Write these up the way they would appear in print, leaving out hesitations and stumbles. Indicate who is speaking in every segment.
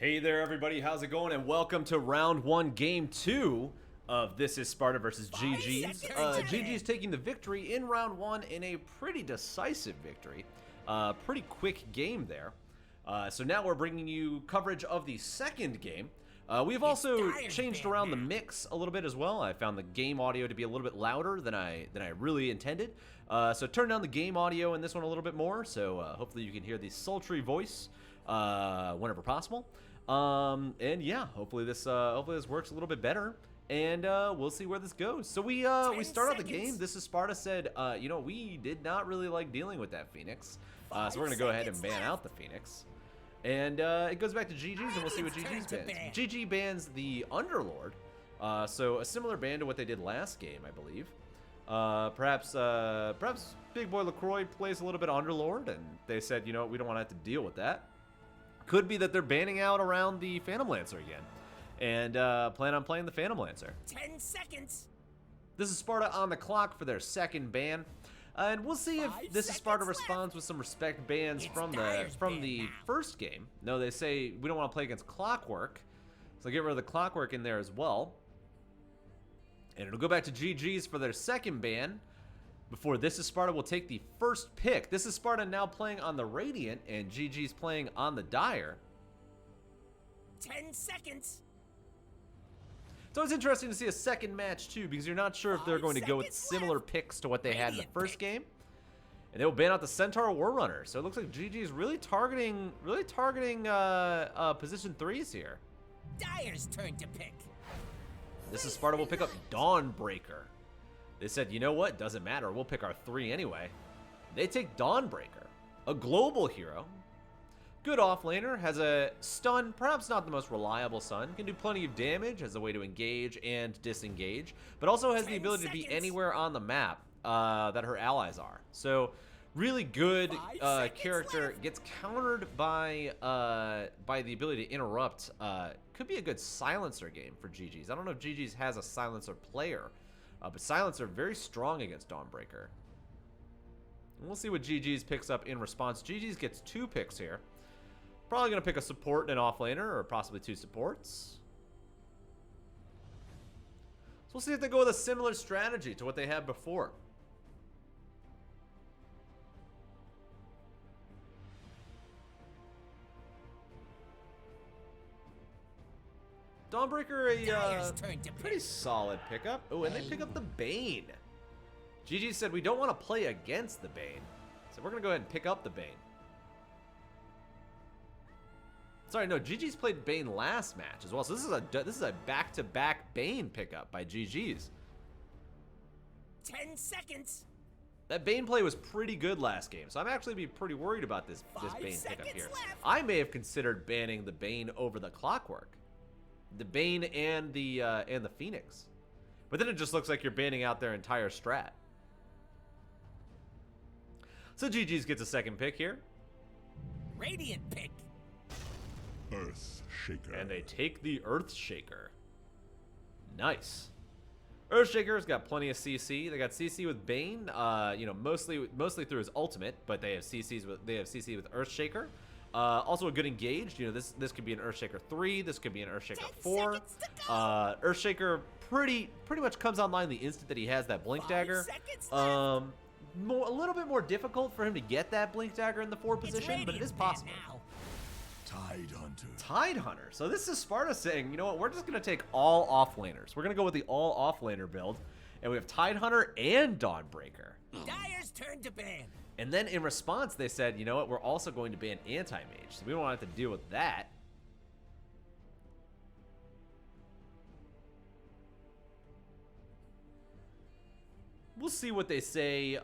Speaker 1: Hey there, everybody. How's it going? And welcome to round one, game two of This is Sparta versus GG's. GG's taking the victory in round one in a pretty decisive victory. Pretty quick game there. So now we're bringing you coverage of the second game. We've also changed around the mix a little bit as well. I found the game audio to be a little bit louder than I really intended. So turn down the game audio in this one a little bit more. So hopefully you can hear the sultry voice whenever possible. And yeah, hopefully this works a little bit better, and we'll see where this goes. So we start out the game. This is Sparta said, you know, we did not really like dealing with that Phoenix, so we're gonna go ahead and ban out the Phoenix, and it goes back to GG's, and we'll see what GG's bans. GG bans the Underlord, so a similar ban to what they did last game, I believe. Perhaps Big Boy LaCroix plays a little bit of Underlord, and they said, you know, we don't want to have to deal with that. Could be that they're banning out around the Phantom Lancer again, and plan on playing the Phantom Lancer.
Speaker 2: 10 seconds.
Speaker 1: This is Sparta on the clock for their second ban, and we'll see if This is Sparta responds with some respect bans from the first game. No, they say we don't want to play against Clockwork, so get rid of the Clockwork in there as well, and it'll go back to GG's for their second ban. Before This is Sparta will take the first pick. This is Sparta now playing on the Radiant, and GG's playing on the Dire.
Speaker 2: 10 seconds.
Speaker 1: It's always interesting to see a second match too, because you're not sure if they're going to go with similar picks to what they had in the first game. And they will ban out the Centaur Warrunner. So it looks like GG's really targeting position 3s here.
Speaker 2: Dire's turn to pick.
Speaker 1: This is Sparta will pick up Dawnbreaker. They said, you know what, doesn't matter, we'll pick our 3 anyway. They take Dawnbreaker, a global hero. Good offlaner, has a stun, perhaps not the most reliable stun, can do plenty of damage as a way to engage and disengage, but also has the ability to be anywhere on the map that her allies are. So really good character, gets countered by the ability to interrupt. Could be a good silencer game for GG's. I don't know if GG's has a silencer player. But Silencer very strong against Dawnbreaker. And we'll see what GG's picks up in response. GG's gets 2 picks here. Probably going to pick a support and an offlaner, or possibly 2 supports. So we'll see if they go with a similar strategy to what they had before. Dawnbreaker, a pretty solid pickup. Oh, and they pick up the Bane. GG said we don't want to play against the Bane, so we're going to go ahead and pick up the Bane. Sorry, no, GG's played Bane last match as well, so this is a back-to-back Bane pickup by GG's.
Speaker 2: 10 seconds.
Speaker 1: That Bane play was pretty good last game, so I'm actually be pretty worried about this Bane pickup here. I may have considered banning the Bane over the Clockwork. The Bane and the Phoenix. But then it just looks like you're banning out their entire strat. So GG's gets a second pick here.
Speaker 2: Radiant pick.
Speaker 3: Earthshaker.
Speaker 1: And they take the Earthshaker. Nice. Earthshaker's got plenty of CC. They got CC with Bane, you know, mostly through his ultimate, but they have CC with Earthshaker. Also a good engaged, you know, this could be an Earthshaker 3, this could be an Earthshaker 4. Earthshaker pretty much comes online the instant that he has that Blink Dagger. A little bit more difficult for him to get that Blink Dagger in the 4 position, but it is possible. Tidehunter. So this is Sparta saying, you know what, we're just gonna take all offlaners. We're gonna go with the all offlaner build, and we have Tidehunter and Dawnbreaker.
Speaker 2: Dire's turn to ban.
Speaker 1: And then in response, they said, you know what, we're also going to ban Anti-Mage, so we don't want to have to deal with that. We'll see what they say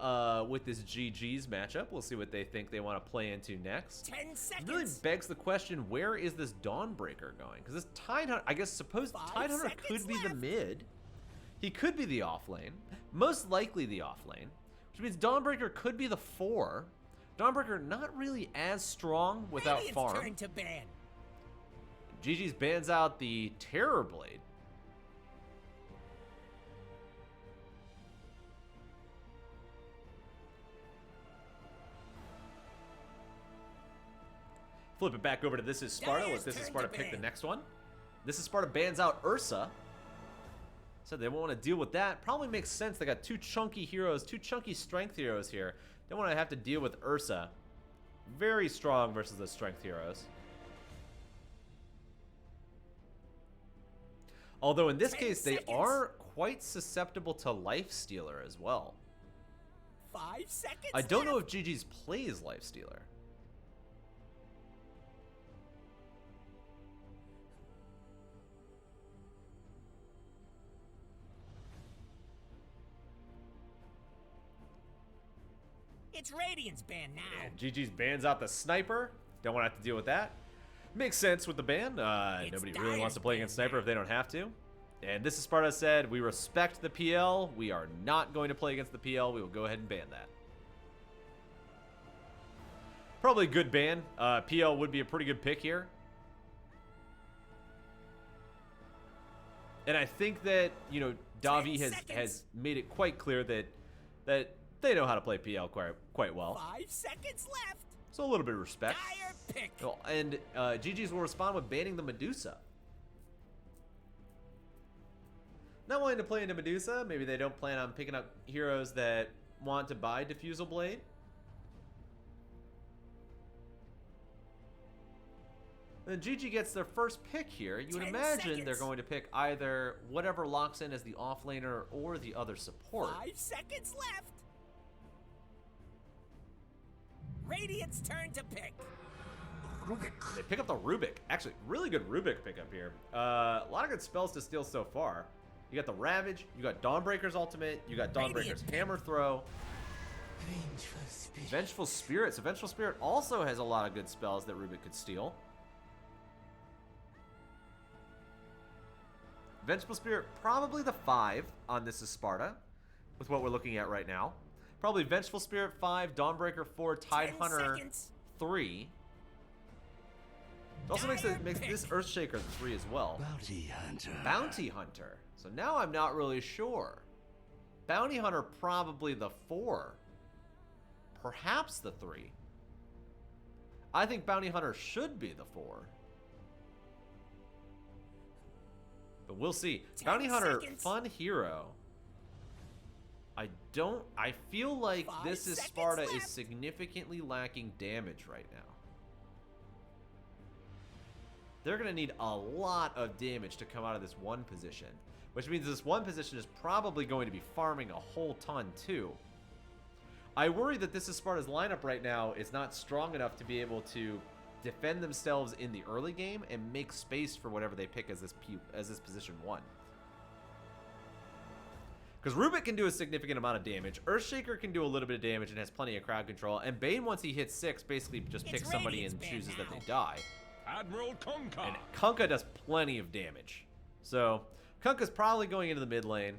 Speaker 1: with this GG's matchup. We'll see what they think they want to play into next.
Speaker 2: 10 seconds.
Speaker 1: It really begs the question, where is this Dawnbreaker going? Because this Tidehunter, I guess, suppose Tidehunter could be the mid. He could be the offlane. Most likely the offlane. Which means Dawnbreaker could be the 4. Dawnbreaker not really as strong without farm.
Speaker 2: Turn to ban.
Speaker 1: GG's bans out the Terrorblade. Flip it back over to This Is Sparta. Let This Is Sparta pick the next one. This Is Sparta bans out Ursa. So they won't want to deal with that. Probably makes sense. They got two chunky heroes, two chunky strength heroes here. Don't want to have to deal with Ursa. Very strong versus the strength heroes. Although in this case, they are quite susceptible to Life Stealer as well.
Speaker 2: 5 seconds.
Speaker 1: I don't know if GG's plays Life Stealer.
Speaker 2: It's Radiant's ban now.
Speaker 1: And GG's bans out the Sniper. Don't want to have to deal with that. Makes sense with the ban. Nobody really wants to play against Sniper if they don't have to. And This Is Sparta said, we respect the PL. We are not going to play against the PL. We will go ahead and ban that. Probably a good ban. PL would be a pretty good pick here. And I think that, you know, Davi has made it quite clear that they know how to play PL quite well.
Speaker 2: 5 seconds left.
Speaker 1: So a little bit of respect.
Speaker 2: Dire pick.
Speaker 1: Oh, and GG's will respond with banning the Medusa. Not wanting to play into Medusa. Maybe they don't plan on picking up heroes that want to buy Diffusal Blade. Then GG gets their first pick here. You would imagine they're going to pick either whatever locks in as the offlaner or the other support.
Speaker 2: 5 seconds left. Radiant's turn to pick.
Speaker 1: They pick up the Rubik. Actually, really good Rubik pickup here. A lot of good spells to steal so far. You got the Ravage, you got Dawnbreaker's ultimate, you got Dawnbreaker's Hammer Throw. Vengeful Spirit. So Vengeful Spirit also has a lot of good spells that Rubik could steal. Vengeful Spirit, probably the 5 on This Is Sparta, with what we're looking at right now. Probably Vengeful Spirit 5, Dawnbreaker 4, Tidehunter 3. It also makes this Earthshaker the 3 as well.
Speaker 3: Bounty Hunter.
Speaker 1: Bounty Hunter. So now I'm not really sure. Bounty Hunter probably the 4. Perhaps the 3. I think Bounty Hunter should be the 4. But we'll see. Bounty Hunter, fun hero. I feel like This Is Sparta is significantly lacking damage right now. They're going to need a lot of damage to come out of this one position, which means this one position is probably going to be farming a whole ton too. I worry that This Is Sparta's lineup right now is not strong enough to be able to defend themselves in the early game and make space for whatever they pick as this position 1. Because Rubik can do a significant amount of damage. Earthshaker can do a little bit of damage and has plenty of crowd control. And Bane, once he hits 6, basically just picks somebody and chooses that they die.
Speaker 3: Admiral Kunkka.
Speaker 1: And Kunkka does plenty of damage. So Kunkka's probably going into the mid lane.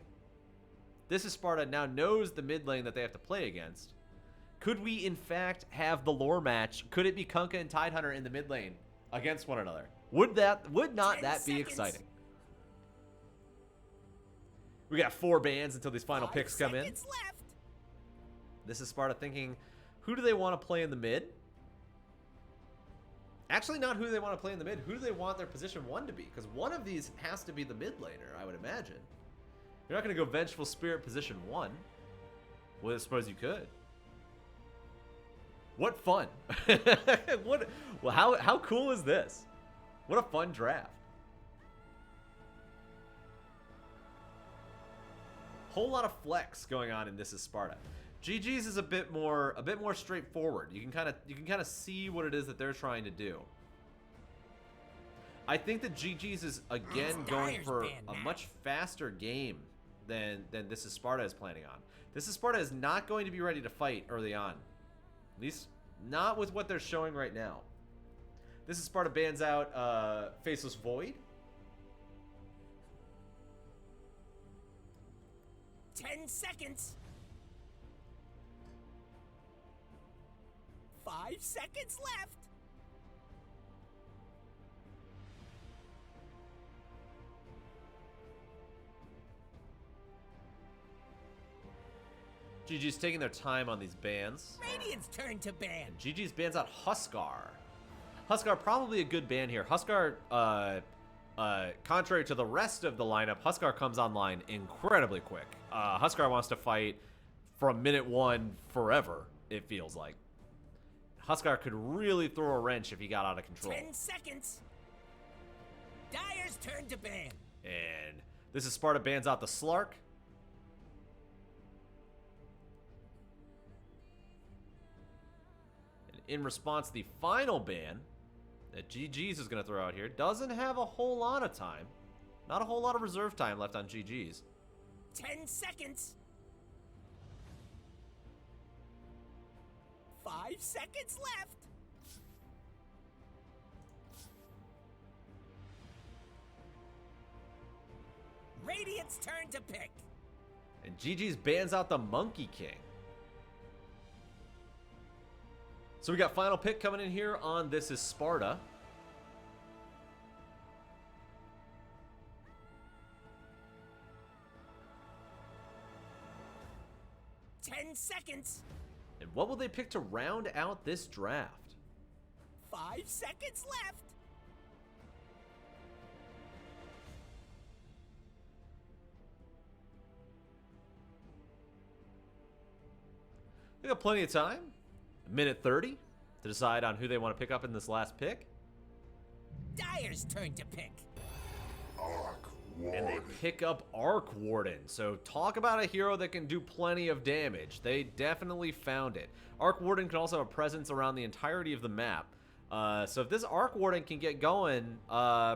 Speaker 1: This Is Sparta now knows the mid lane that they have to play against. Could we, in fact, have the lore match? Could it be Kunkka and Tidehunter in the mid lane against one another? Would not that be exciting? We got 4 bans until these final picks come in.
Speaker 2: Left.
Speaker 1: This Is Sparta thinking, who do they want to play in the mid? Actually, not who do they want to play in the mid. Who do they want their position 1 to be? Because one of these has to be the mid laner, I would imagine. You're not going to go Vengeful Spirit position 1. Well, I suppose you could. What fun. How cool is this? What a fun draft. Whole lot of flex going on in This Is Sparta. GG's is a bit more straightforward. You can kind of see what it is that they're trying to do. I think that GG's is again going for a much faster game than This Is Sparta is planning on. This Is Sparta is not going to be ready to fight early on. At least not with what they're showing right now. This Is Sparta bans out Faceless Void.
Speaker 2: 10 seconds. 5 seconds left.
Speaker 1: GG's taking their time on these bans.
Speaker 2: Radiant's turn to ban.
Speaker 1: GG's bans out Huskar. Huskar probably a good ban here. Huskar, contrary to the rest of the lineup, Huskar comes online incredibly quick. Huskar wants to fight from minute 1 forever, it feels like. Huskar could really throw a wrench if he got out of control.
Speaker 2: 10 seconds. Dyer's turn to ban.
Speaker 1: And this is Sparta bans out the Slark. And in response, the final ban that GG's is going to throw out here doesn't have a whole lot of time. Not a whole lot of reserve time left on GG's.
Speaker 2: 10 seconds. 5 seconds left. Radiant's turn to pick.
Speaker 1: And GG's bans out the Monkey King. So we got final pick coming in here on This is Sparta.
Speaker 2: Ten seconds.
Speaker 1: And what will they pick to round out this draft?
Speaker 2: 5 seconds left.
Speaker 1: They got plenty of time. A minute 30 to decide on who they want to pick up in this last pick.
Speaker 2: Dyer's turn to pick.
Speaker 1: And they pick up Arc Warden. So talk about a hero that can do plenty of damage. They definitely found it. Arc Warden can also have a presence around the entirety of the map. So if this Arc Warden can get going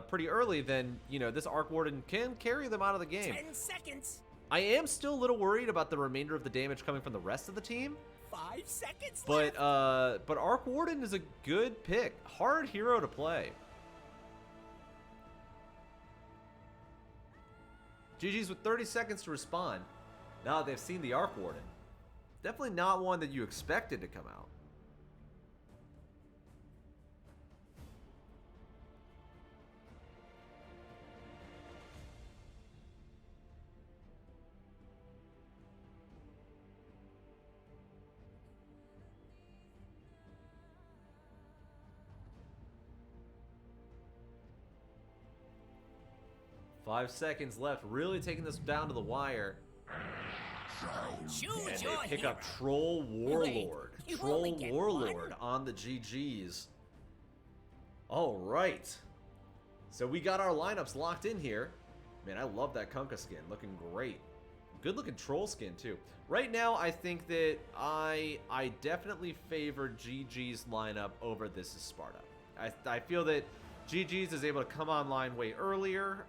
Speaker 1: pretty early, then, you know, this Arc Warden can carry them out of the game.
Speaker 2: 10 seconds.
Speaker 1: I am still a little worried about the remainder of the damage coming from the rest of the team.
Speaker 2: 5 seconds
Speaker 1: But
Speaker 2: left.
Speaker 1: Arc Warden is a good pick. Hard hero to play. GG's with 30 seconds to respond. Now that they've seen the Arc Warden. Definitely not one that you expected to come out. Five seconds left, really taking this down to the wire.
Speaker 2: Choose
Speaker 1: And
Speaker 2: your
Speaker 1: they pick
Speaker 2: hero.
Speaker 1: up Troll Warlord.
Speaker 2: you only
Speaker 1: Troll
Speaker 2: get
Speaker 1: Warlord
Speaker 2: one?
Speaker 1: on the GG's. All right. So we got our lineups locked in here. Man, I love that Kunkka skin. Looking great. Good looking troll skin too. Right now, I think that I definitely favor GG's lineup over This is Sparta. I feel that GG's is able to come online way earlier.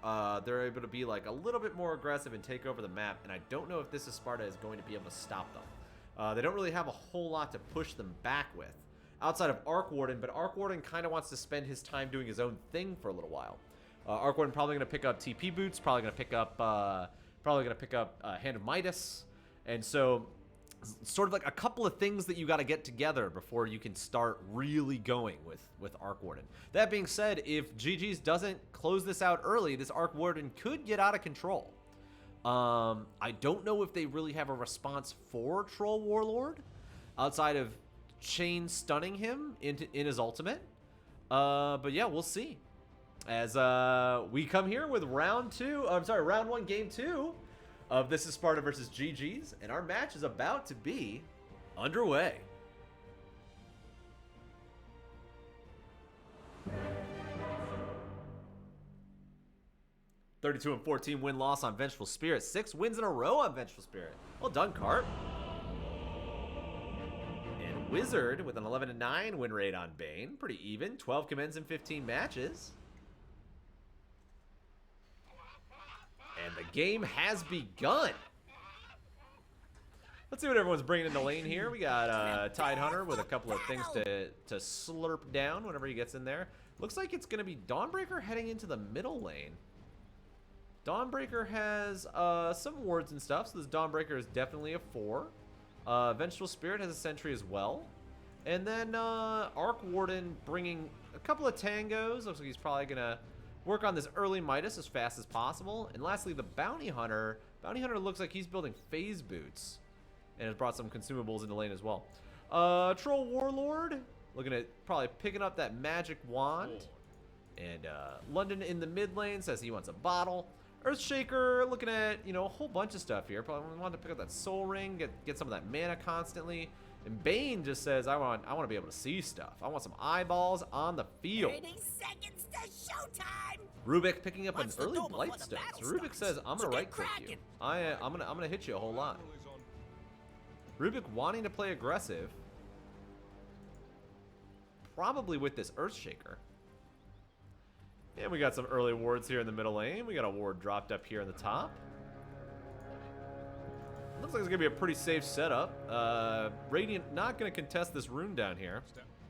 Speaker 1: They're able to be like a little bit more aggressive and take over the map, and I don't know if This is Sparta is going to be able to stop them. They don't really have a whole lot to push them back with outside of Arc Warden, but Arc Warden kind of wants to spend his time doing his own thing for a little while. Arc Warden probably going to pick up TP boots, probably going to pick up Hand of Midas, and so sort of like a couple of things that you got to get together before you can start really going with Arc Warden. That being said, if GG's doesn't close this out early, this Arc Warden could get out of control. I don't know if they really have a response for Troll Warlord outside of chain stunning him in his ultimate. But yeah, we'll see. As we come here with round 1, game 2 of This is Sparta versus GG's, and our match is about to be underway. (32-14) win-loss on Vengeful Spirit. 6 wins in a row on Vengeful Spirit. Well done, Carp. And Wizard with an 11-9 win rate on Bane. Pretty even. 12 commends in 15 matches. And the game has begun. Let's see what everyone's bringing in the lane here. We got Tide Hunter with a couple of things to slurp down whenever he gets in there. Looks like it's going to be Dawnbreaker heading into the middle lane. Dawnbreaker has some wards and stuff, so this Dawnbreaker is definitely a 4. Vengeful Spirit has a sentry as well. And then Arc Warden bringing a couple of tangos. Looks like he's probably going to work on this early Midas as fast as possible. And lastly, the Bounty Hunter. Bounty Hunter looks like he's building phase boots and has brought some consumables into lane as well. Troll Warlord looking at probably picking up that magic wand. And London in the mid lane says he wants a bottle. Earthshaker looking at, you know, a whole bunch of stuff here. Probably wanted to pick up that soul ring, get some of that mana constantly. And Bane just says, I want to be able to see stuff. I want some eyeballs on the field.
Speaker 2: 30 seconds to showtime.
Speaker 1: Rubik picking up an
Speaker 2: What's the
Speaker 1: early
Speaker 2: goal before
Speaker 1: blight
Speaker 2: the
Speaker 1: stone.
Speaker 2: battle
Speaker 1: So Rubik
Speaker 2: starts?
Speaker 1: says, I'm
Speaker 2: So
Speaker 1: gonna
Speaker 2: get
Speaker 1: right click you.
Speaker 2: cracking.
Speaker 1: I'm gonna hit you a whole lot. Rubik wanting to play aggressive. Probably with this Earthshaker. And we got some early wards here in the middle lane. We got a ward dropped up here in the top. Looks like it's gonna be a pretty safe setup. Radiant not gonna contest this rune down here.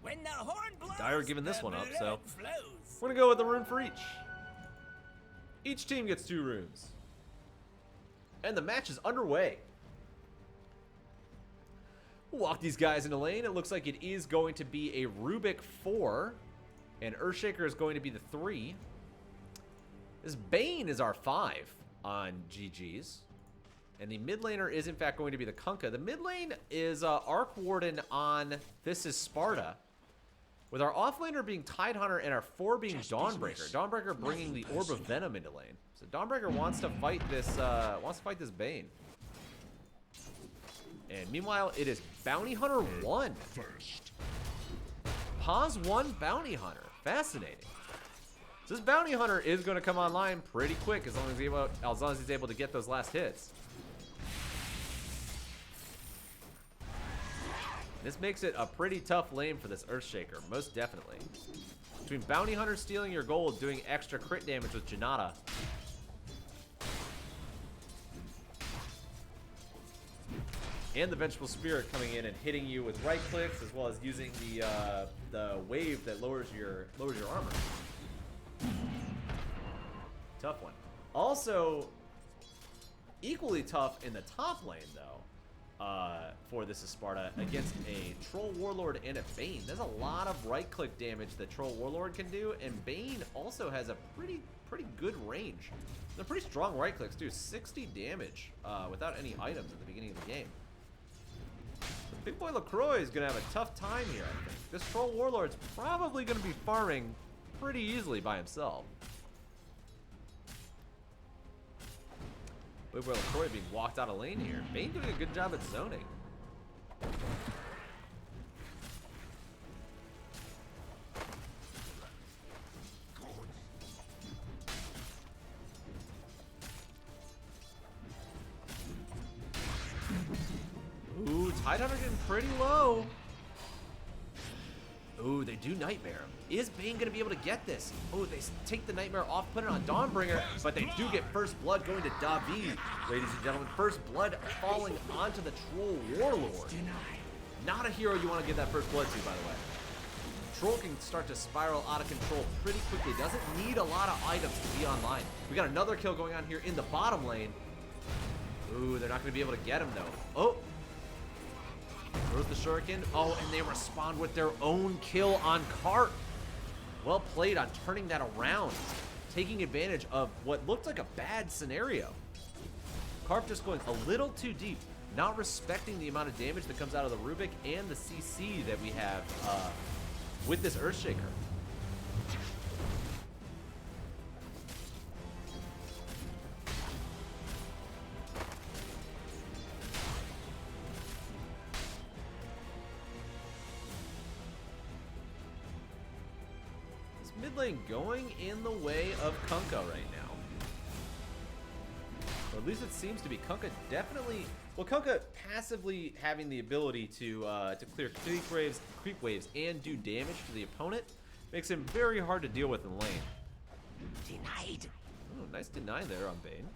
Speaker 2: When the horn blows,
Speaker 1: Dire giving this
Speaker 2: the
Speaker 1: one up,
Speaker 2: blood
Speaker 1: so
Speaker 2: flows.
Speaker 1: we're gonna go with the rune for each. Each team gets 2 runes. And the match is underway. We'll walk these guys into lane. It looks like it is going to be a Rubik 4. And Earthshaker is going to be the 3. This Bane is our 5 on GG's. And the mid laner is in fact going to be the Kunkka. The mid lane is Arc Warden on This is Sparta. With our off laner being Tidehunter and our 4 being Dawnbreaker. Dawnbreaker bringing the Orb of Venom into lane. So Dawnbreaker wants to fight this Bane. And meanwhile, it is Bounty Hunter 1. Pause 1 Bounty Hunter. Fascinating. So this Bounty Hunter is going to come online pretty quick as long as he's able to get those last hits. This makes it a pretty tough lane for this Earthshaker, most definitely. Between Bounty Hunter stealing your gold, doing extra crit damage with Janata. And the Vengeful Spirit coming in and hitting you with right clicks, as well as using the wave that lowers your armor. Tough one. Also, equally tough in the top lane though, for This is Sparta against a Troll Warlord and a Bane. There's a lot of right click damage that Troll Warlord can do, and Bane also has a pretty good range. They're pretty strong right clicks too. 60 damage without any items at the beginning of the game. Big Boy LaCroix is going to have a tough time here, I think. This Troll Warlord's probably going to be farming pretty easily by himself. Big Boy LaCroix being walked out of lane here. Bane doing a good job at zoning. Ooh, Tidehunter getting pretty low. Ooh, they do Nightmare him. Is Bane going to be able to get this? Oh, they take the Nightmare off, put it on Dawnbringer, but they do get First Blood going to David. Ladies and gentlemen, First Blood falling onto the Troll Warlord. Not a hero you want to give that First Blood to, by the way. Troll can start to spiral out of control pretty quickly. Doesn't need a lot of items to be online. We got another kill going on here in the bottom lane. Ooh, they're not going to be able to get him, though. Oh. Throws the shuriken. Oh, and they respond with their own kill on Cart. Well played on turning that around. Taking advantage of what looked like a bad scenario. Carp just going a little too deep. Not respecting the amount of damage that comes out of the Rubik and the CC that we have with this Earthshaker. Mid lane going in the way of Kunkka right now. Or at least it seems to be. Kunkka definitely, well, Kunkka passively having the ability to clear creep waves and do damage to the opponent makes him very hard to deal with in lane.
Speaker 2: Denied.
Speaker 1: Oh, nice deny there on Bane.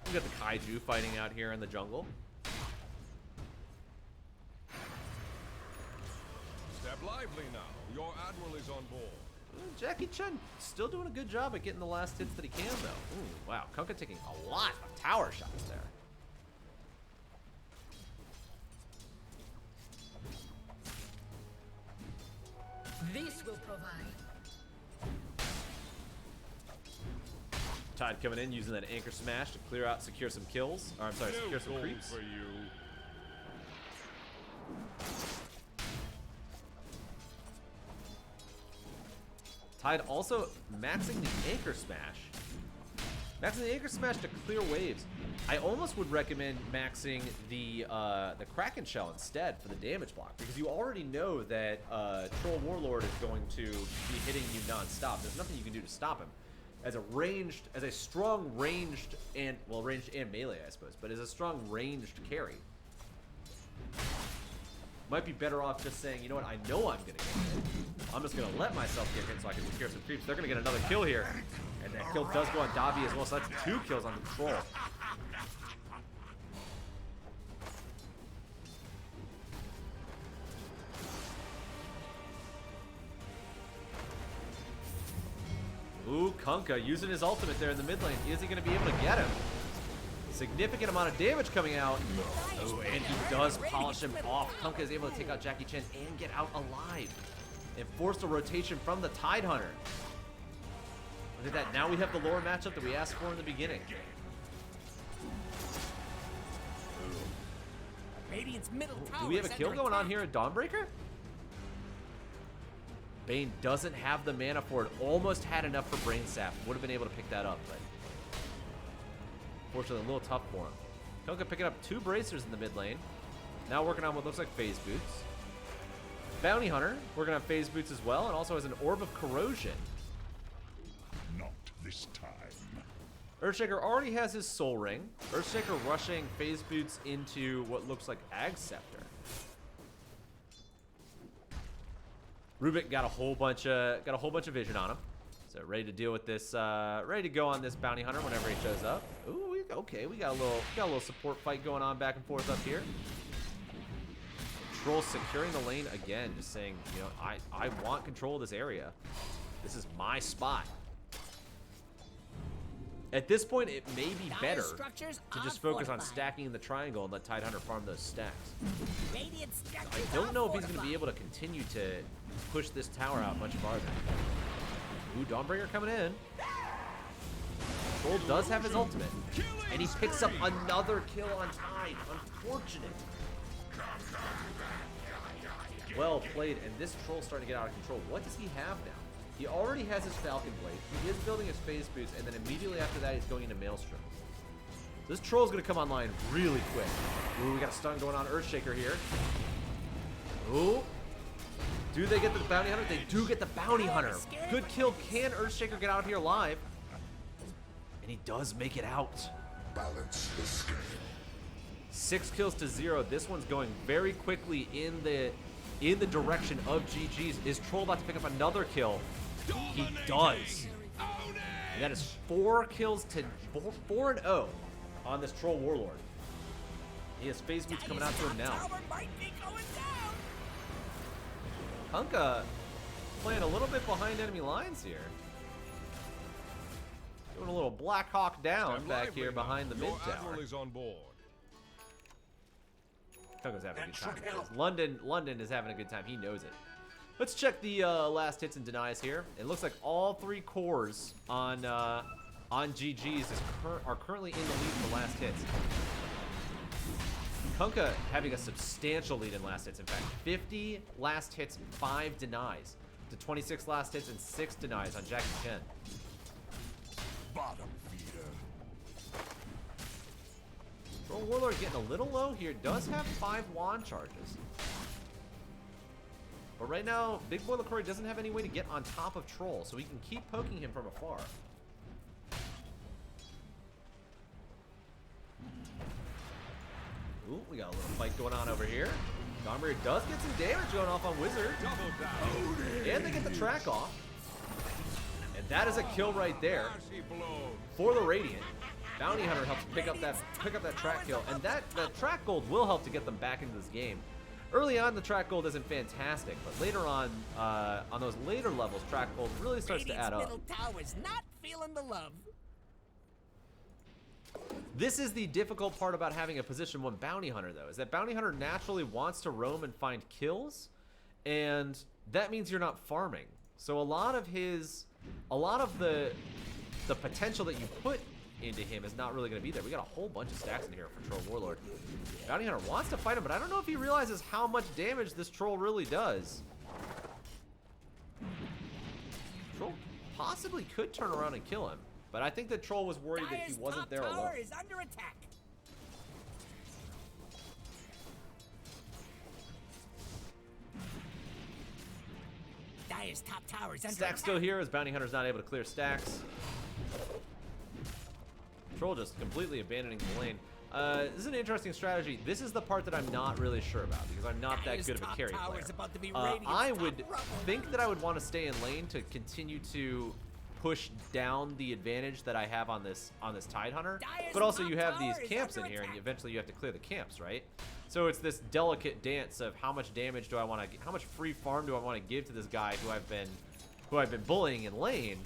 Speaker 1: We got the Kaiju fighting out here in the jungle.
Speaker 3: Step lively now. Your admiral is on board.
Speaker 1: Jackie Chun still doing a good job at getting the last hits that he can, though. Ooh, wow, Kunkka taking a lot of tower shots there.
Speaker 4: This will provide.
Speaker 1: Tide coming in, using that anchor smash to clear out, secure some kills. Or I'm sorry, secure some creeps.
Speaker 3: For you.
Speaker 1: Tide also maxing the Anchor Smash. Maxing the Anchor Smash to clear waves. I almost would recommend maxing the Kraken Shell instead for the damage block, because you already know that Troll Warlord is going to be hitting you non-stop. There's nothing you can do to stop him. As a strong ranged and, well, ranged and melee, I suppose, but as a strong ranged carry, might be better off just saying, you know what, I know I'm gonna get hit. I'm just gonna let myself get hit so I can secure some creeps. They're gonna get another kill here, and that kill does go on Dabi as well, so that's 2 kills on the Troll. Ooh, Kunkka using his ultimate there in the mid lane. Is he going to be able to get him? Significant amount of damage coming out. Oh, and he does polish him off. Kunkka is able to take out Jackie Chan and get out alive. And force a rotation from the Tidehunter. Look at that. Now we have the lore matchup that we asked for in the beginning.
Speaker 2: Radiant's middle tower.
Speaker 1: Do we have a kill going on here at Dawnbreaker? Bane doesn't have the mana for it. Almost had enough for Brain Sap. Would have been able to pick that up, but unfortunately a little tough for him. Kunkka picking up 2 bracers in the mid lane. Now working on what looks like phase boots. Bounty Hunter working on phase boots as well, and also has an Orb of Corrosion.
Speaker 5: Not this time.
Speaker 1: Earthshaker already has his Soul Ring. Earthshaker rushing phase boots into what looks like Ag Scepter. Rubik got a whole bunch of vision on him, so ready to deal with this. Ready to go on this Bounty Hunter whenever he shows up. Ooh, okay, we got a little support fight going on back and forth up here. Troll securing the lane again, just saying, you know, I want control of this area. This is my spot. At this point, it may be better to just focus on stacking in the triangle and let Tidehunter farm those stacks. I don't know if he's going to be able to continue to push this tower out much farther. Ooh, Dawnbreaker coming in. Troll does have his ultimate, and he picks up another kill on Tide. Unfortunate. Well played, and this Troll's starting to get out of control. What does he have now? He already has his Falcon Blade. He is building his phase boots, and then immediately after that, he's going into Maelstrom. So this Troll's going to come online really quick. Ooh, we got a stun going on Earthshaker here. Ooh. Do they get the Bounty Hunter? They do get the Bounty Hunter. Good kill. Can Earthshaker get out here alive? And he does make it out.
Speaker 5: Balance the scale.
Speaker 1: 6 kills to 0. This one's going very quickly in the direction of GG's. Is Troll about to pick up another kill? He does. And that is 4 kills to 4-0 on this Troll Warlord. He has phase boots coming out to him now. Kunkka playing a little bit behind enemy lines here. Doing a little Black Hawk down back here behind the mid tower.
Speaker 3: Is on board.
Speaker 1: Kunkka's having a good time. London is having a good time. He knows it. Let's check the last hits and denies here. It looks like all 3 cores on GG's are currently in the lead for last hits. Kunkka having a substantial lead in last hits. In fact, 50 last hits, 5 denies to 26 last hits and 6 denies on Jackie Chan.
Speaker 5: Bottom feeder.
Speaker 1: Troll Warlord getting a little low here. Does have 5 wand charges. But right now, Big Boy LaCroix doesn't have any way to get on top of Troll, so he can keep poking him from afar. Ooh, we got a little fight going on over here. Dawnbreaker does get some damage going off on Wizard. And they get the track off. And that is a kill right there for the Radiant. Bounty Hunter helps pick up that track kill, and that track gold will help to get them back into this game. Early on, the track gold isn't fantastic, but later on those later levels, track gold really starts to add up.
Speaker 2: Middle tower's not feeling the love.
Speaker 1: This is the difficult part about having a position 1 Bounty Hunter, though, is that Bounty Hunter naturally wants to roam and find kills, and that means you're not farming. So a lot of the potential that you put into him is not really going to be there. We got a whole bunch of stacks in here for Troll Warlord. Bounty Hunter wants to fight him, but I don't know if he realizes how much damage this Troll really does. Troll possibly could turn around and kill him. But I think the Troll was worried that he
Speaker 2: Dire's
Speaker 1: wasn't
Speaker 2: top
Speaker 1: there alone.
Speaker 2: tower is under attack. Dire's top tower is under
Speaker 1: Stack's
Speaker 2: attack.
Speaker 1: still here as Bounty Hunter's not able to clear stacks. Troll just completely abandoning the lane. This is an interesting strategy. This is the part that I'm not really sure about because I'm not that
Speaker 2: Dire's
Speaker 1: good of a
Speaker 2: top
Speaker 1: carry
Speaker 2: tower
Speaker 1: player.
Speaker 2: is about to be
Speaker 1: I
Speaker 2: Radiant's
Speaker 1: would
Speaker 2: top rubble.
Speaker 1: think that I would want to stay in lane to continue to push down the advantage that I have on this Tide Hunter.
Speaker 2: Dire's
Speaker 1: But also
Speaker 2: top
Speaker 1: you have these
Speaker 2: tower is
Speaker 1: camps in
Speaker 2: under
Speaker 1: here, and
Speaker 2: attack.
Speaker 1: eventually you have to clear the camps, right? So it's this delicate dance of how much damage do I want to, how much free farm do I want to give to this guy who I've been bullying in lane,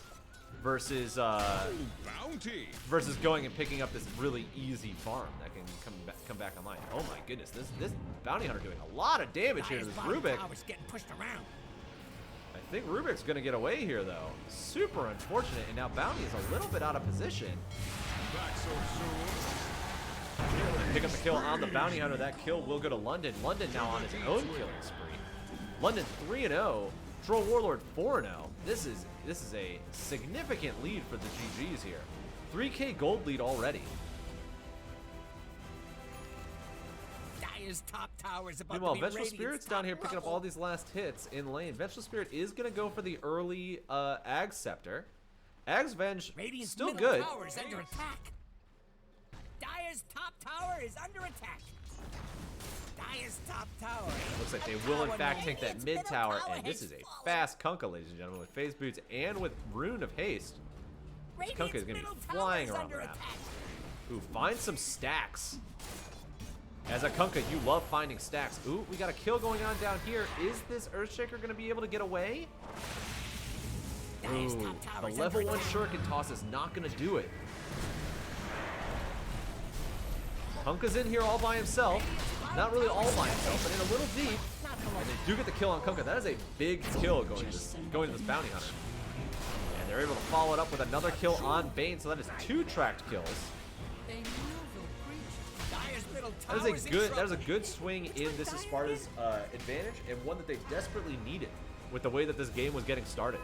Speaker 1: versus
Speaker 3: Bounty.
Speaker 1: versus going and picking up this really easy farm that can come back online. Oh my goodness, this Bounty Hunter doing a lot of damage here to
Speaker 2: Dire's
Speaker 1: this
Speaker 2: bottom
Speaker 1: Rubik.
Speaker 2: tower's getting pushed around.
Speaker 1: I think Rubik's gonna get away here though. Super unfortunate, and now Bounty is a little bit out of position.
Speaker 3: Back so soon.
Speaker 1: Pick up the kill on the Bounty Hunter. That kill will go to London. London now on his own killing spree. London 3-0. Troll Warlord 4-0. This is a significant lead for the GGs here. 3K gold lead already.
Speaker 2: Dire's top tower is about
Speaker 1: Meanwhile,
Speaker 2: to be
Speaker 1: Vengeful
Speaker 2: Radiant's
Speaker 1: Spirit's
Speaker 2: top
Speaker 1: down here picking up
Speaker 2: rubble.
Speaker 1: all these last hits in lane. Vengeful Spirit is going to go for the early Ag Scepter. Ag's Venge
Speaker 2: Radiant's
Speaker 1: still
Speaker 2: middle
Speaker 1: good.
Speaker 2: tower is under attack. Dire's top tower is under attack. Dire's top tower.
Speaker 1: Looks like
Speaker 2: A
Speaker 1: they will in
Speaker 2: tower
Speaker 1: fact take that
Speaker 2: Radiant's
Speaker 1: mid
Speaker 2: middle
Speaker 1: tower,
Speaker 2: tower
Speaker 1: and this
Speaker 2: has
Speaker 1: is a
Speaker 2: fallen.
Speaker 1: fast Kunkka, ladies and gentlemen, with Phase Boots and with Rune of Haste.
Speaker 2: Radiant's
Speaker 1: Kunkka is going to
Speaker 2: middle
Speaker 1: be
Speaker 2: tower
Speaker 1: flying
Speaker 2: is
Speaker 1: around
Speaker 2: under
Speaker 1: the map.
Speaker 2: attack.
Speaker 1: Ooh, find some stacks. As a Kunkka, you love finding stacks. Ooh, we got a kill going on down here. Is this Earthshaker going to be able to get away?
Speaker 2: Dire's
Speaker 1: Ooh,
Speaker 2: top tower
Speaker 1: the
Speaker 2: is
Speaker 1: level
Speaker 2: under
Speaker 1: 1
Speaker 2: attack.
Speaker 1: Shuriken toss is not going to do it. Kunkka's in here all by himself. Not really all by himself, but in a little deep. And they do get the kill on Kunkka. That is a big kill going to this Bounty Hunter. And they're able to follow it up with another kill on Bane, so that is 2 tracked kills.
Speaker 2: Dire's middle
Speaker 1: That
Speaker 2: tower
Speaker 1: is
Speaker 2: in
Speaker 1: a good
Speaker 2: trouble.
Speaker 1: swing in this is Sparta's advantage, and one that they desperately needed with the way that this game was getting started.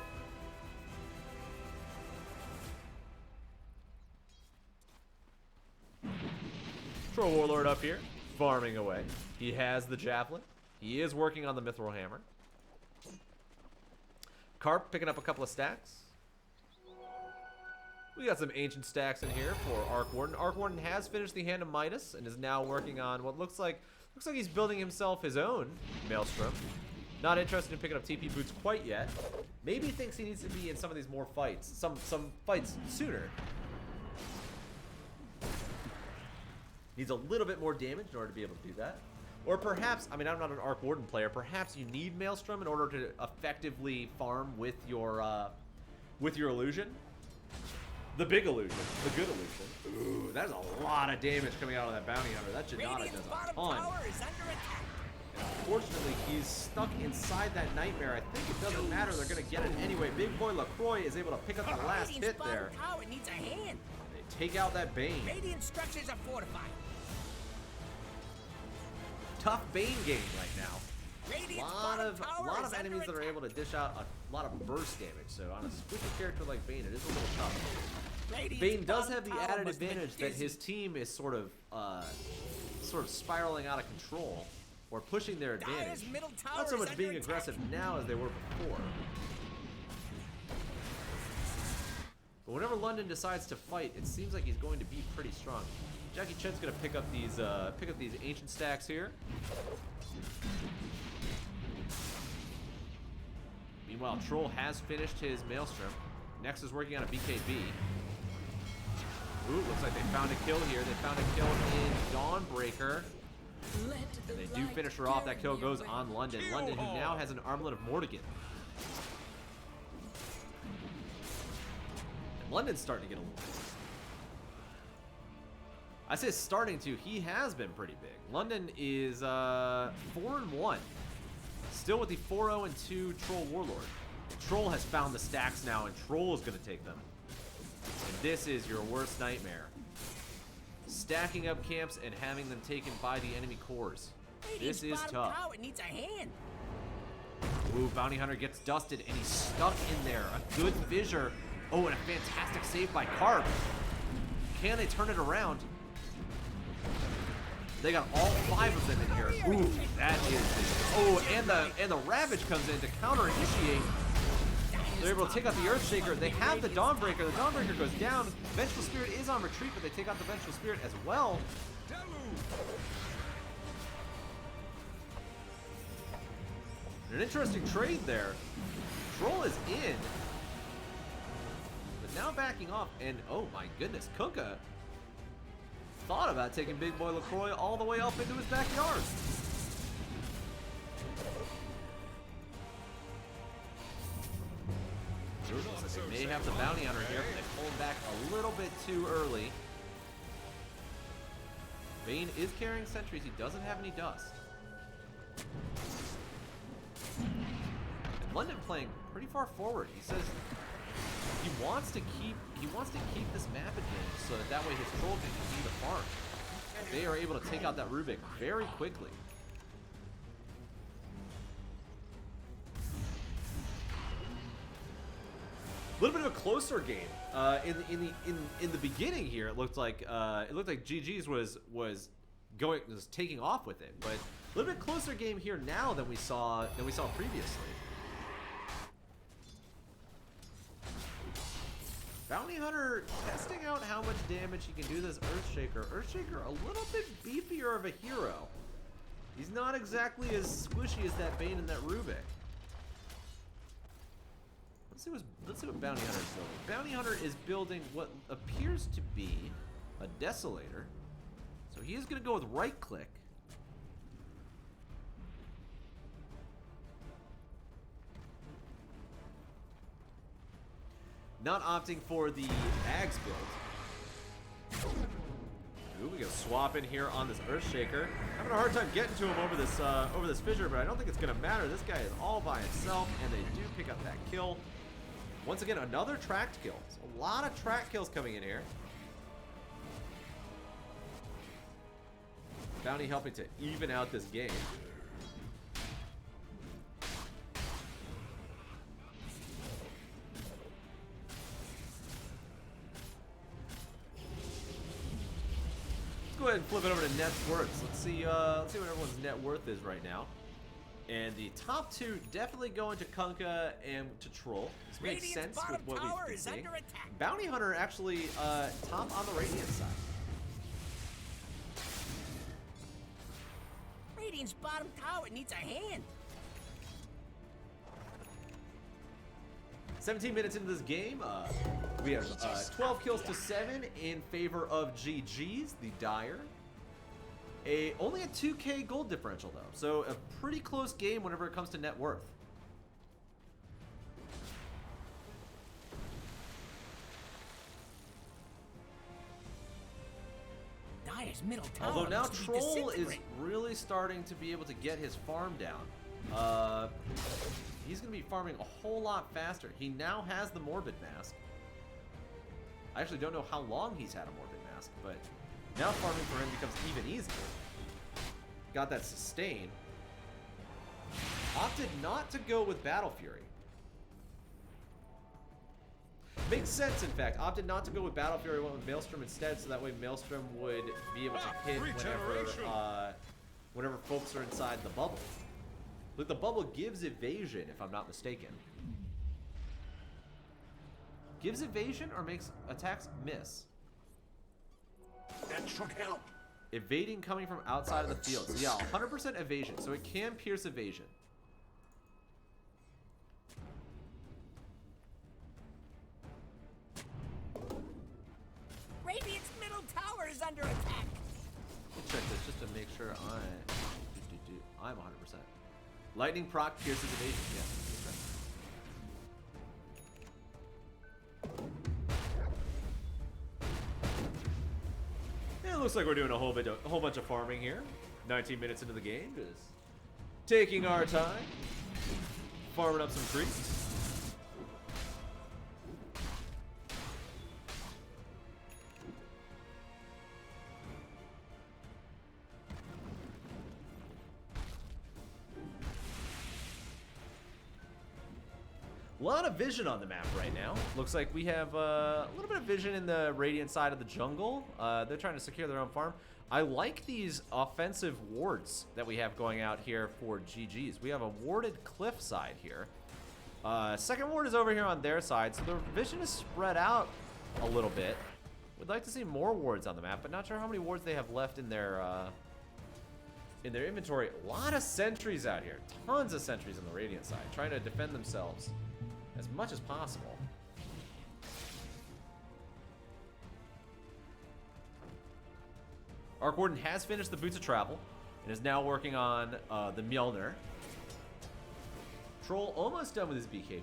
Speaker 1: Troll Warlord up here, farming away. He has the Javelin. He is working on the Mithril Hammer. Carp picking up a couple of stacks. We got some ancient stacks in here for Arc Warden. Arc Warden has finished the Hand of Midas and is now working on what looks like he's building himself his own Maelstrom. Not interested in picking up TP boots quite yet. Maybe thinks he needs to be in some of these more fights, some fights sooner. Needs a little bit more damage in order to be able to do that. Or perhaps, I mean, I'm not an Arc Warden player. Perhaps you need Maelstrom in order to effectively farm with your illusion. The big illusion, the good illusion. Ooh, that's a lot of damage coming out of that Bounty Hunter. That Janata
Speaker 2: Radiant's
Speaker 1: does
Speaker 2: bottom
Speaker 1: a ton.
Speaker 2: tower is under attack.
Speaker 1: Unfortunately, he's stuck inside that nightmare. I think it doesn't matter. They're going to get it anyway. Big boy LaCroix is able to pick up the last
Speaker 2: Radiant's
Speaker 1: hit
Speaker 2: bottom
Speaker 1: there.
Speaker 2: tower needs a hand.
Speaker 1: They take out that Bane.
Speaker 2: Radiant structures are fortified.
Speaker 1: Tough Bane game right now.
Speaker 2: Radiant's
Speaker 1: lot
Speaker 2: bottom
Speaker 1: of
Speaker 2: tower is
Speaker 1: enemies
Speaker 2: under
Speaker 1: that are
Speaker 2: attack.
Speaker 1: able to dish out a lot of burst damage. So on a squishy character like Bane, it is a little tough.
Speaker 2: Radiant's
Speaker 1: Bane does
Speaker 2: bottom
Speaker 1: have the
Speaker 2: tower
Speaker 1: added
Speaker 2: must have been
Speaker 1: advantage that
Speaker 2: dizzy.
Speaker 1: his team is sort of spiraling out of control or pushing their advantage.
Speaker 2: Dire's middle tower
Speaker 1: Not so
Speaker 2: is
Speaker 1: much
Speaker 2: under
Speaker 1: being
Speaker 2: attack.
Speaker 1: aggressive now as they were before. But whenever London decides to fight, it seems like he's going to be pretty strong. Jackie Chen's going to pick up these ancient stacks here. Meanwhile, Troll has finished his Maelstrom. Next is working on a BKB. Ooh, looks like they found a kill here. They found a kill in Dawnbreaker. And they do finish her off. That kill goes on London. London, who now has an Armlet of Mortigan. And London's starting to get a little bit. I say starting to. He has been pretty big. London is 4-1. Still with the 4-0-2 Troll Warlord. Troll has found the stacks now, and Troll is going to take them. And this is your worst nightmare. Stacking up camps and having them taken by the enemy cores. This
Speaker 2: Radiant's
Speaker 1: is
Speaker 2: bottom
Speaker 1: tough.
Speaker 2: tower needs a hand.
Speaker 1: Ooh, Bounty Hunter gets dusted, and he's stuck in there. A good fissure. Oh, and a fantastic save by Carb. Can they turn it around? They got all 5 of them in here. Ooh, that is... Oh, and the Ravage comes in to counter-initiate. They're able to take out the Earthshaker. They have the Dawnbreaker. The Dawnbreaker goes down. Vengeful Spirit is on retreat, but they take out the Vengeful Spirit as well. An interesting trade there. Troll is in. But now backing off, and oh my goodness, Kunkka thought about taking Big Boy LaCroix all the way up into his backyard. They may have the Bounty Hunter here, but they pull him back a little bit too early. Bane is carrying sentries. He doesn't have any dust. And London playing pretty far forward. He says he wants to keep this map advantage so that way his troll can continue to farm. They are able to take out that Rubik very quickly. A little bit of a closer game. In the beginning here, it looked like GG's was taking off with it, but a little bit closer game here now than we saw previously. Bounty Hunter testing out how much damage he can do this Earthshaker. Earthshaker a little bit beefier of a hero. He's not exactly as squishy as that Bane and that Rubik. Let's see what Bounty Hunter is building. Bounty Hunter is building what appears to be a Desolator. So he is going to go with right click. Not opting for the Ags build. Ooh, we go swap in here on this Earthshaker. Having a hard time getting to him over this fissure, but I don't think it's gonna matter. This guy is all by himself, and they do pick up that kill. Once again, another tracked kill. So a lot of track kills coming in here. Bounty helping to even out this game. Go ahead and flip it over to net worth. Let's see what everyone's net worth is right now. And the top two definitely going to Kunkka and to Troll. This makes sense with what we've been seeing. Bounty Hunter actually top on the Radiant side.
Speaker 2: Radiant's bottom tower needs a hand.
Speaker 1: 17 minutes into this game, we have 12 kills to 7 in favor of GG's, the Dire. Only a 2K gold differential, though, so a pretty close game whenever it comes to net worth.
Speaker 2: Dire's middle tower.
Speaker 1: Although now
Speaker 2: needs to be
Speaker 1: Troll is
Speaker 2: disintegrated.
Speaker 1: really starting to be able to get his farm down. He's going to be farming a whole lot faster. He now has the Morbid Mask. I actually don't know how long he's had a Morbid Mask, but now farming for him becomes even easier. Got that sustain. Opted not to go with Battle Fury. Makes sense, in fact. Opted not to go with Battle Fury, went with Maelstrom instead, so that way Maelstrom would be able to hit whenever folks are inside the bubble. But the bubble gives evasion, if I'm not mistaken. Gives evasion or makes attacks miss?
Speaker 5: That should help.
Speaker 1: Evading coming from outside of the field. So yeah, 100% evasion. So it can pierce evasion.
Speaker 2: Radiant's middle tower is under attack.
Speaker 1: Let's check this just to make sure I'm 100%. Lightning proc pierces evasion. Yeah, that's right. It looks like we're doing a whole bunch of farming here. 19 minutes into the game, just taking our time, farming up some creeps. lot of vision on the map right now. Looks like we have a little bit of vision in the Radiant side of the jungle. They're trying to secure their own farm. I like these offensive wards that we have going out here for GG's. We have a warded cliff side here. Second ward is over here on their side, so the vision is spread out a little bit. We'd like to see more wards on the map, but not sure how many wards they have left in their inventory. A lot of sentries out here. Tons of sentries on the Radiant side, trying to defend themselves as much as possible. Arc Warden has finished the Boots of Travel and is now working on the Mjolnir. Troll almost done with his BKB.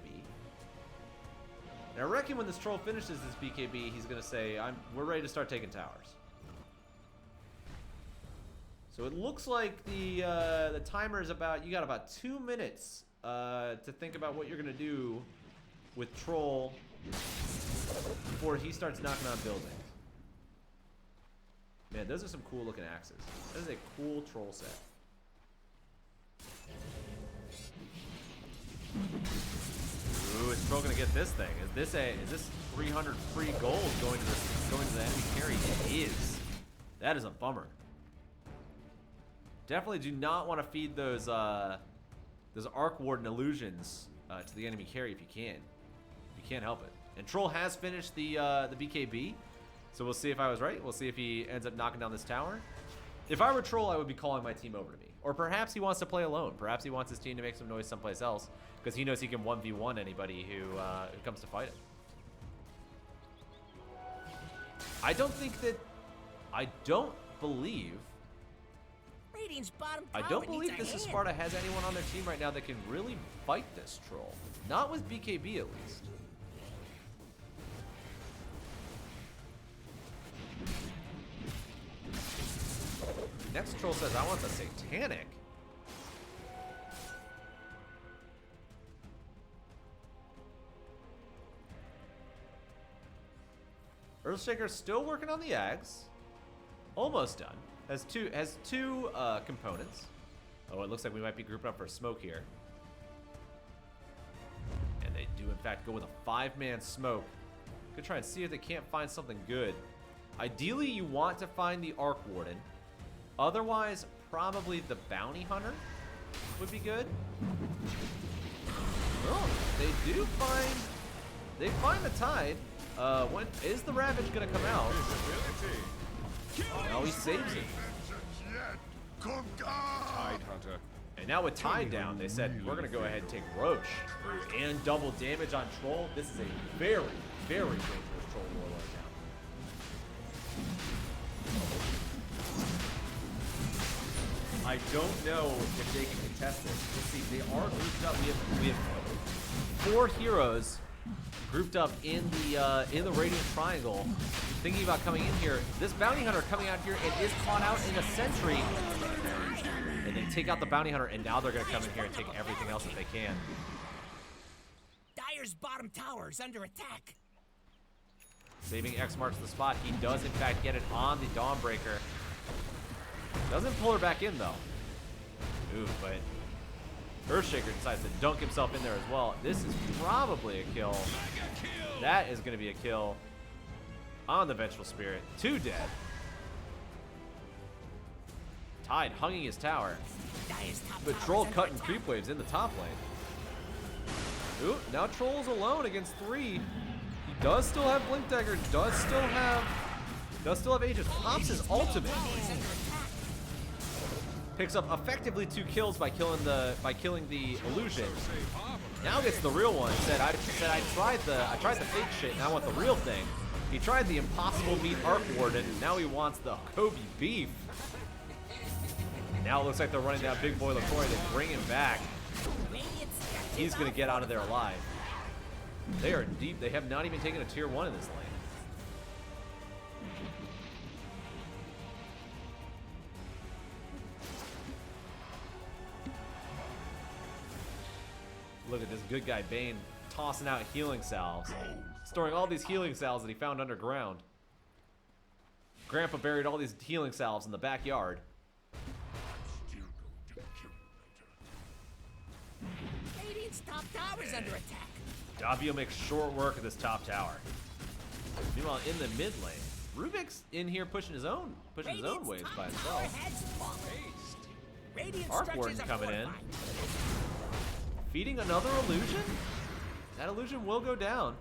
Speaker 1: And I reckon when this Troll finishes his BKB, he's gonna say, we're ready to start taking towers. So it looks like the timer is about, you got about 2 minutes to think about what you're gonna do with Troll before he starts knocking on buildings. Man, those are some cool looking axes. That is a cool Troll set. Ooh, is Troll gonna get this thing? Is this 300 free gold going to the enemy carry? It is. That is a bummer. Definitely do not want to feed those Arc Warden illusions to the enemy carry if you can. If you can't help it. And Troll has finished the BKB, so we'll see if I was right. We'll see if he ends up knocking down this tower. If I were Troll, I would be calling my team over to me. Or perhaps he wants to play alone. Perhaps he wants his team to make some noise someplace else, because he knows he can 1v1 anybody who comes to fight him. I don't believe
Speaker 2: Radiant's bottom
Speaker 1: I
Speaker 2: tower
Speaker 1: don't
Speaker 2: needs
Speaker 1: believe
Speaker 2: a
Speaker 1: this is
Speaker 2: hand.
Speaker 1: Sparta has anyone on their team right now that can really fight this Troll. Not with BKB at least. Next Troll says, I want the Satanic. Earthshaker's still working on the Ags. Almost done. Has two components. Oh, it looks like we might be grouping up for a smoke here. And they do in fact go with a 5-man smoke. Could try and see if they can't find something good. Ideally, you want to find the Arc Warden. Otherwise, probably the Bounty Hunter would be good. Oh, they find the Tide. When is the Ravage gonna come out? No, he saves it.
Speaker 3: Tide Hunter.
Speaker 1: And now with Tide down, they said, we're gonna go ahead and take Roche. And double damage on Troll. This is a very, very dangerous Troll Warlord now. I don't know if they can contest this. Let's see, they are grouped up. We have 4 heroes grouped up in the Radiant Triangle, thinking about coming in here. This Bounty Hunter coming out here and is caught out in a sentry. And they take out the Bounty Hunter, and now they're gonna come in here and take everything else that they can.
Speaker 2: Dire's bottom tower is under attack.
Speaker 1: Saving X marks the spot. He does in fact get it on the Dawnbreaker. Doesn't pull her back in though. Ooh, but Earthshaker decides to dunk himself in there as well. This is probably a kill. That is going to be a kill on the Vengeful Spirit. 2 dead. Tide hugging his tower. But Troll cutting creep waves in the top lane. Ooh, now Troll's alone against 3. He does still have Blink Dagger. Does still have Aegis. Pops his ultimate. Picks up effectively 2 kills by killing the illusion. Now gets the real one. I tried the fake shit and I want the real thing. He tried the impossible meat Arc Warden, and now he wants the Kobe beef. Now it looks like they're running down Big Boy LaCroix. They bring him back. He's gonna get out of there alive. They are deep. They have not even taken a tier 1 in this lane. Look at this good guy Bane tossing out healing salves, storing all these healing salves that he found underground. Grandpa buried all these healing salves in the backyard.
Speaker 2: Radiant's top tower is under attack.
Speaker 1: Davio makes short work of this top tower. Meanwhile, in the mid lane, Rubik's in here pushing his own waves by himself. Arc Warden coming in. Feeding another illusion? That illusion will go down.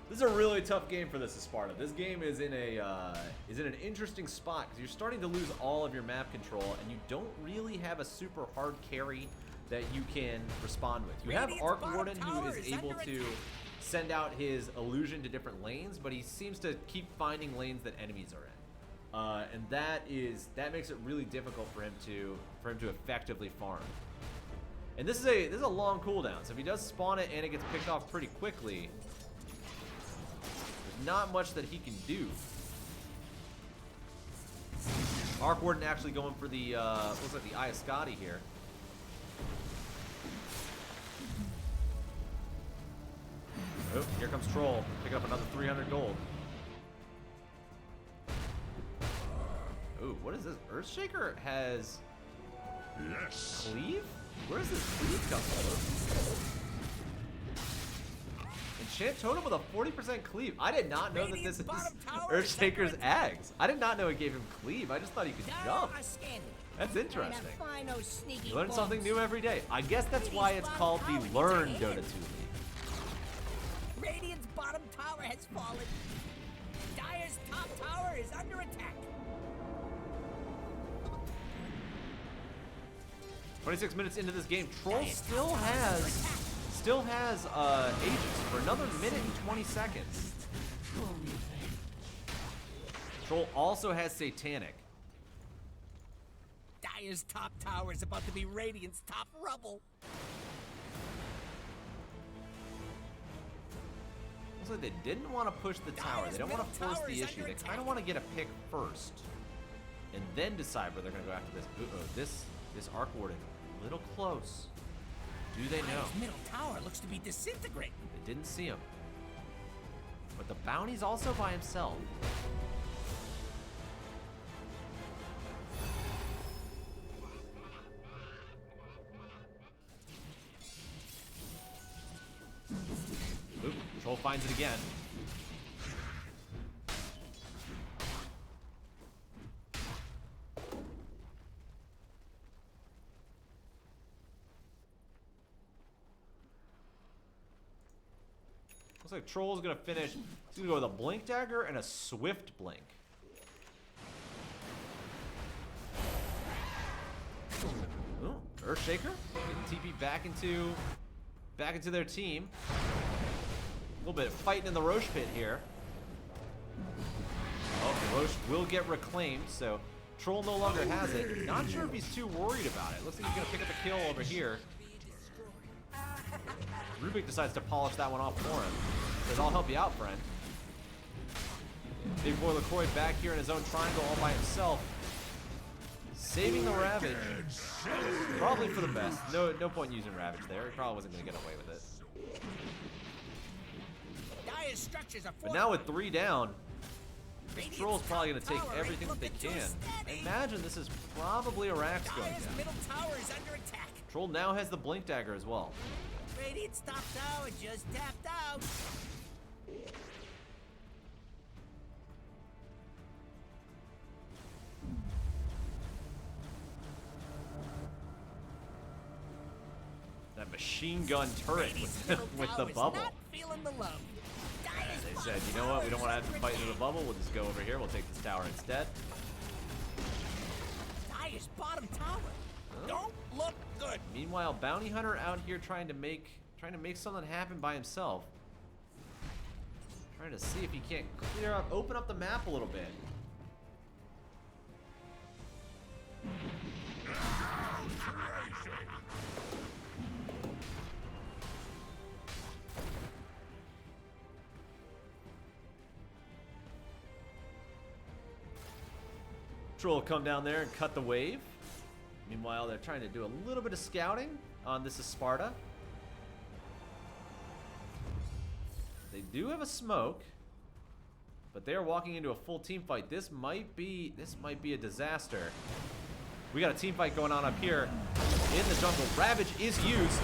Speaker 1: This is a really tough game for this SPARTA. This game is in an interesting spot because you're starting to lose all of your map control and you don't really have a super hard carry that you can respond with. You have Arc Warden who is able to send out his illusion to different lanes, but he seems to keep finding lanes that enemies are in, and that makes it really difficult for him to effectively farm. And this is a long cooldown, so if he does spawn it and it gets picked off pretty quickly, not much that he can do. Arc Warden actually going for the looks like the Eye of Scotty here. Oh, here comes Troll, picking up another 300 gold. Ooh, what is this? Earthshaker has cleave? Where does this cleave come from? Enchant Totem with a 40% cleave. I did not know that this is Earthshaker's Ags. I did not know it gave him cleave. I just thought he could jump. That's interesting. You learn something new every day. I guess that's why it's called the Learn Dota 2 League.
Speaker 2: Radiant's bottom tower has fallen. Dire's top tower is under attack.
Speaker 1: 26 minutes into this game, Troll still has Aegis for another minute and 20 seconds. Troll also has Satanic.
Speaker 2: Dire's top tower is about to be Radiant's top rubble.
Speaker 1: Looks like they didn't want to push the tower. They don't want to force the issue. They kind of want to get a pick first and then decide where they're going to go after this. This Arc Warden, a little close. Do they know?
Speaker 2: Dire's middle tower looks to be disintegrating.
Speaker 1: They didn't see him. But the bounty's also by himself. Oop, Troll finds it again. Looks like Troll's gonna finish. He's gonna go with a Blink Dagger and a Swift Blink. Ooh, Earthshaker getting TP back into their team. A little bit of fighting in the Roche pit here. Oh, the Roche will get reclaimed, so Troll no longer has it. Not sure if he's too worried about it. Looks like he's gonna pick up a kill over here. Rubik decides to polish that one off for him. Says, I'll help you out, friend. Big boy LaCroix back here in his own triangle all by himself. Saving the Ravage. Probably for the best. No point using Ravage there. He probably wasn't going to get away with it.
Speaker 2: Dire's structures are
Speaker 1: But now with 3 down, Troll's probably going to take everything that they can. I imagine this is probably a Rax going
Speaker 2: Dire's
Speaker 1: down.
Speaker 2: middle tower is under attack.
Speaker 1: Troll now has the Blink Dagger as well.
Speaker 2: Radiant's top tower just tapped out.
Speaker 1: That machine gun turret with the bubble.
Speaker 2: Not feeling the love.
Speaker 1: They said, you know what, we don't want to have to fight into the bubble, we'll just go over here, we'll take this tower instead.
Speaker 2: Dire's bottom tower. Don't look good.
Speaker 1: Meanwhile, Bounty Hunter out here trying to make something happen by himself. Trying to see if he can't open up the map a little bit. Troll will come down there and cut the wave. Meanwhile, they're trying to do a little bit of scouting. on This Is Sparta. They do have a smoke, but they are walking into a full team fight. This might be a disaster. We got a team fight going on up here in the jungle. Ravage is used.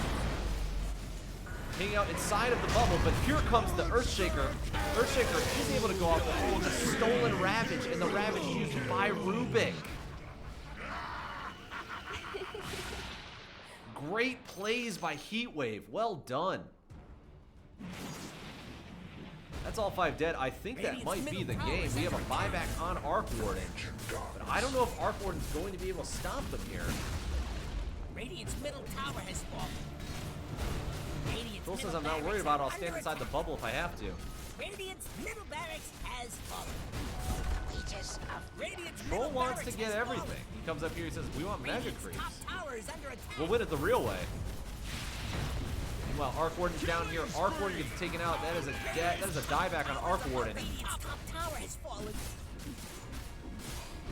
Speaker 1: Hanging out inside of the bubble, but here comes the Earthshaker. Earthshaker is able to go off the wall with a stolen Ravage, and the Ravage used by Rubik. Great plays by Heatwave. Well done. That's all 5 dead. I think that might be the game. We have a buyback on Arc Warden, but I don't know if Arc Warden's going to be able to stop them here.
Speaker 2: Radiant's middle tower has fallen. Radiant's
Speaker 1: Phil says
Speaker 2: middle
Speaker 1: I'm not worried
Speaker 2: barracks
Speaker 1: about it.
Speaker 2: are
Speaker 1: I'll stand
Speaker 2: under
Speaker 1: inside the
Speaker 2: attack.
Speaker 1: bubble if I have to.
Speaker 2: Radiant's middle barracks has fallen. Radiant's
Speaker 1: Troll
Speaker 2: middle
Speaker 1: wants to
Speaker 2: barracks
Speaker 1: get
Speaker 2: has
Speaker 1: everything.
Speaker 2: fallen.
Speaker 1: He comes up here, he says, we want Mega
Speaker 2: Radiant's
Speaker 1: Creeps.
Speaker 2: top tower is under attack.
Speaker 1: We'll win it the real way. Meanwhile, Arc Warden's down here. Arc Warden gets taken out. That is a dieback on Arc Warden.
Speaker 2: Radiant's top tower has fallen.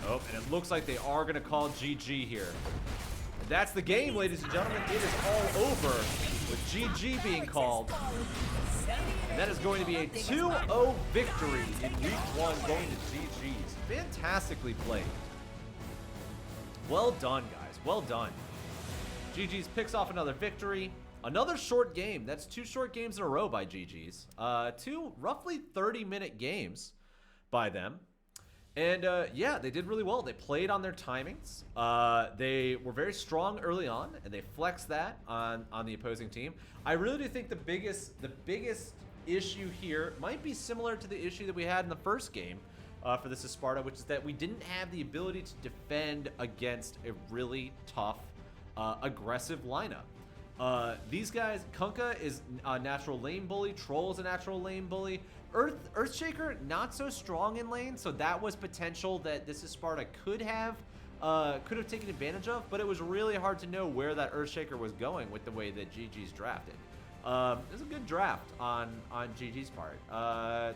Speaker 1: Oh, and it looks like they are going to call GG here. And that's the game, ladies and gentlemen. It is all over with GG being called. And that is going to be a 2-0 victory in Week 1 going to GG's. Fantastically played. Well done, guys. Well done. GG's picks off another victory. Another short game. That's 2 short games in a row by GG's. 2 roughly 30-minute games by them. And yeah, they did really well. They played on their timings. They were very strong early on, and they flexed that on the opposing team. I really do think the biggest issue here might be similar to the issue that we had in the first game for This Is Sparta, which is that we didn't have the ability to defend against a really tough, aggressive lineup. These guys, Kunkka is a natural lane bully, Troll is a natural lane bully, Earthshaker not so strong in lane, so that was potential that This Is Sparta could have taken advantage of, but it was really hard to know where that Earthshaker was going with the way that GG's drafted. It was a good draft on GG's part.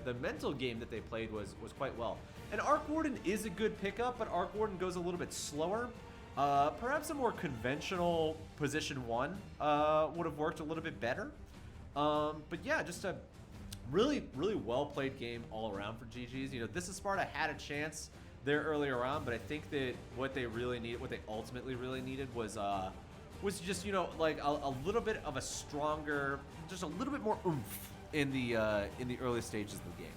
Speaker 1: The mental game that they played was quite well. And Arc Warden is a good pickup, but Arc Warden goes a little bit slower. Perhaps a more conventional position 1 would have worked a little bit better. But yeah, just a really well played game all around for GG's. You know, This Is Sparta had a chance there earlier on, but I think that what they ultimately really needed was just, you know, like a little bit of a stronger, just a little bit more oomph in the early stages of the game.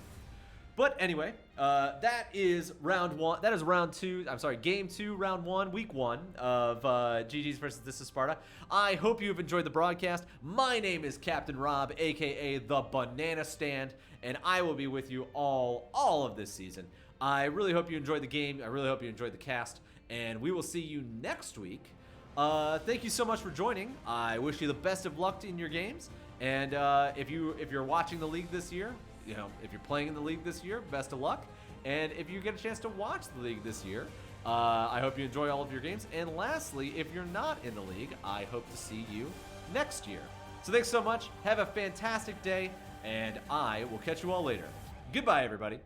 Speaker 1: But anyway, that is round 1. That is round 2. I'm sorry, game 2, round 1, week 1 of GG's versus This Is Sparta. I hope you have enjoyed the broadcast. My name is Captain Rob, aka the Banana Stand, and I will be with you all of this season. I really hope you enjoyed the game. I really hope you enjoyed the cast, and we will see you next week. Thank you so much for joining. I wish you the best of luck in your games, and if you're watching the league this year, you know, if you're playing in the league this year, best of luck. And if you get a chance to watch the league this year, I hope you enjoy all of your games. And lastly, if you're not in the league, I hope to see you next year. So thanks so much. Have a fantastic day, and I will catch you all later. Goodbye, everybody.